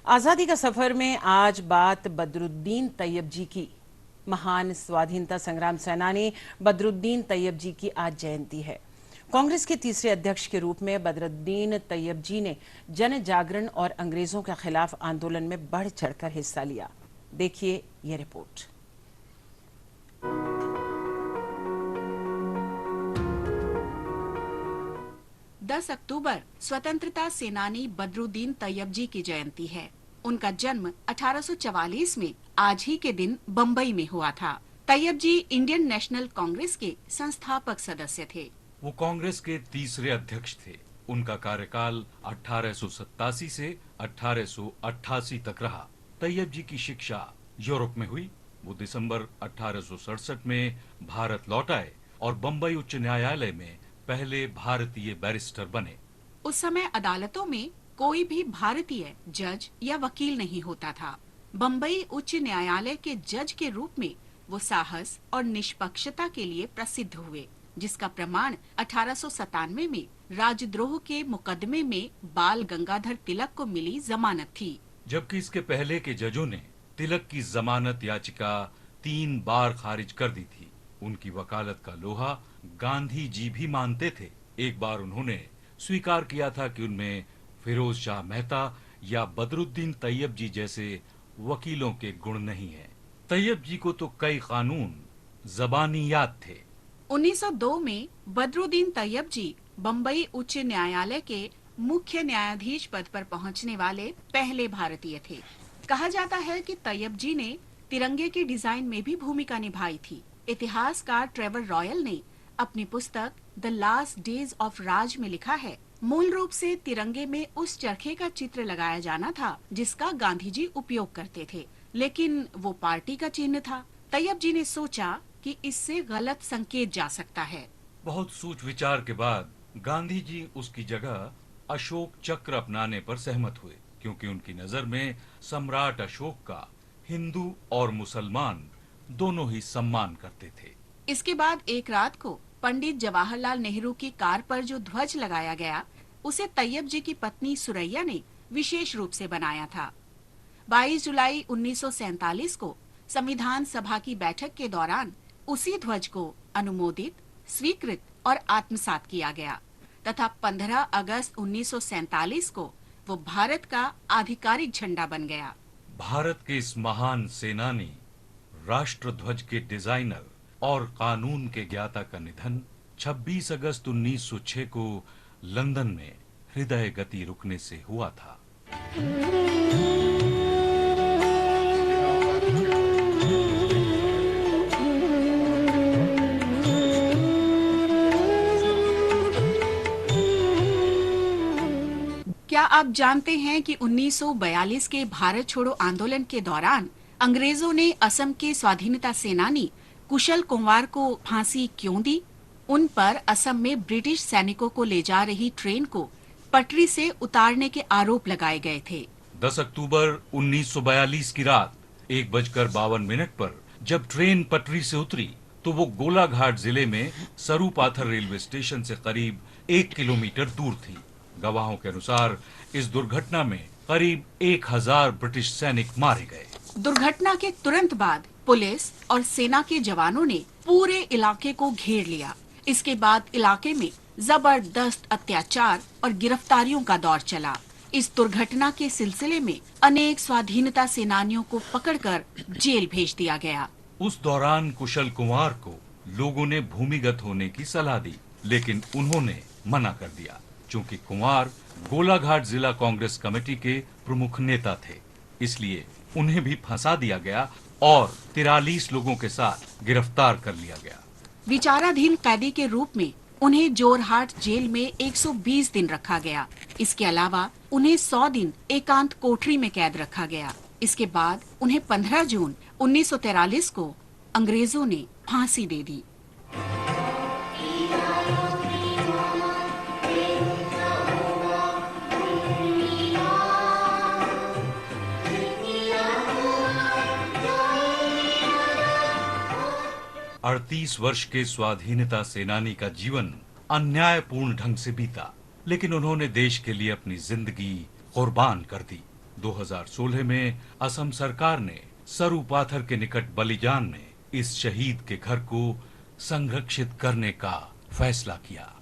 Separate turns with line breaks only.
आज़ादी का सफर में आज बात बदरुद्दीन तैयब जी की। महान स्वाधीनता संग्राम सेनानी बदरुद्दीन तैयब जी की आज जयंती है। कांग्रेस के तीसरे अध्यक्ष के रूप में बदरुद्दीन तैयब जी ने जन जागरण और अंग्रेजों के खिलाफ आंदोलन में बढ़ चढ़कर हिस्सा लिया। देखिए ये रिपोर्ट।
दस अक्टूबर स्वतंत्रता सेनानी बदरुद्दीन तैयब जी की जयंती है। उनका जन्म 1844 में आज ही के दिन बम्बई में हुआ था। तैयब जी इंडियन नेशनल कांग्रेस के संस्थापक सदस्य थे।
वो कांग्रेस के तीसरे अध्यक्ष थे। उनका कार्यकाल 1887 से 1888 तक रहा। तैयब जी की शिक्षा यूरोप में हुई। वो दिसंबर 1867 में भारत लौट आए और बम्बई उच्च न्यायालय में पहले भारतीय बैरिस्टर बने।
उस समय अदालतों में कोई भी भारतीय जज या वकील नहीं होता था। बम्बई उच्च न्यायालय के जज के रूप में वो साहस और निष्पक्षता के लिए प्रसिद्ध हुए, जिसका प्रमाण 1897 में राजद्रोह के मुकदमे में बाल गंगाधर तिलक को मिली जमानत थी।
जबकि इसके पहले के जजों ने तिलक की जमानत याचिका 3 बार खारिज कर दी थी। उनकी वकालत का लोहा गांधी जी भी मानते थे। एक बार उन्होंने स्वीकार किया था कि उनमें फिरोज शाह मेहता या बदरुद्दीन तैयब जी जैसे वकीलों के गुण नहीं है। तैयब जी को तो कई कानून जबानी याद थे।
1902 में बदरुद्दीन तैयब जी बम्बई उच्च न्यायालय के मुख्य न्यायाधीश पद पर पहुंचने वाले पहले भारतीय थे। कहा जाता है कि तैयब जी ने तिरंगे के डिजाइन में भी भूमिका निभाई थी। इतिहासकार ट्रेवर रॉयल ने अपनी पुस्तक द लास्ट डेज ऑफ राज में लिखा है, मूल रूप से तिरंगे में उस चरखे का चित्र लगाया जाना था जिसका गांधी जी उपयोग करते थे, लेकिन वो पार्टी का चिन्ह था। तैयब जी ने सोचा कि इससे गलत संकेत जा सकता है।
बहुत सोच विचार के बाद गांधी जी उसकी जगह अशोक चक्र अपनाने पर सहमत हुए, क्योंकि उनकी नजर में सम्राट अशोक का हिंदू और मुसलमान दोनों ही सम्मान करते थे।
इसके बाद एक रात को पंडित जवाहरलाल नेहरू की कार पर जो ध्वज लगाया गया, उसे तैयब जी की पत्नी सुरैया ने विशेष रूप से बनाया था। 22 जुलाई 1947 को संविधान सभा की बैठक के दौरान उसी ध्वज को अनुमोदित, स्वीकृत और आत्मसात किया गया तथा 15 अगस्त 1947 को वो भारत का आधिकारिक झंडा बन गया।
भारत के इस महान सेनानी, राष्ट्र ध्वज के डिजाइनर और कानून के ज्ञाता का निधन 26 अगस्त 1906 को लंदन में हृदय गति रुकने से हुआ था।
क्या आप जानते हैं कि 1942 के भारत छोड़ो आंदोलन के दौरान अंग्रेजों ने असम के स्वाधीनता सेनानी कुशल कुंवर को फांसी क्यों दी? उन पर असम में ब्रिटिश सैनिकों को ले जा रही ट्रेन को पटरी से उतारने के आरोप लगाए गए थे।
10 अक्टूबर 1942 की रात 1:52 पर जब ट्रेन पटरी से उतरी तो वो गोलाघाट जिले में सरूपाथर रेलवे स्टेशन से करीब 1 किलोमीटर दूर थी। गवाहों के अनुसार इस दुर्घटना में करीब 1000 ब्रिटिश सैनिक मारे गए।
दुर्घटना के तुरंत बाद पुलिस और सेना के जवानों ने पूरे इलाके को घेर लिया। इसके बाद इलाके में जबरदस्त अत्याचार और गिरफ्तारियों का दौर चला। इस दुर्घटना के सिलसिले में अनेक स्वाधीनता सेनानियों को पकड़कर जेल भेज दिया गया।
उस दौरान कुशल कुंवर को लोगों ने भूमिगत होने की सलाह दी, लेकिन उन्होंने मना कर दिया, क्योंकि कुंवर गोलाघाट जिला कांग्रेस कमेटी के प्रमुख नेता थे। इसलिए उन्हें भी फंसा दिया गया और 43 लोगों के साथ गिरफ्तार कर लिया गया।
विचाराधीन कैदी के रूप में उन्हें जोरहाट जेल में 120 दिन रखा गया। इसके अलावा उन्हें 100 दिन एकांत कोठरी में कैद रखा गया। इसके बाद उन्हें 15 जून 1943 को अंग्रेजों ने फांसी दे दी।
अड़तीस वर्ष के स्वाधीनता सेनानी का जीवन अन्यायपूर्ण ढंग से बीता, लेकिन उन्होंने देश के लिए अपनी जिंदगी कुर्बान कर दी। 2016 में असम सरकार ने सरूपाथर के निकट बलिजान में इस शहीद के घर को संरक्षित करने का फैसला किया।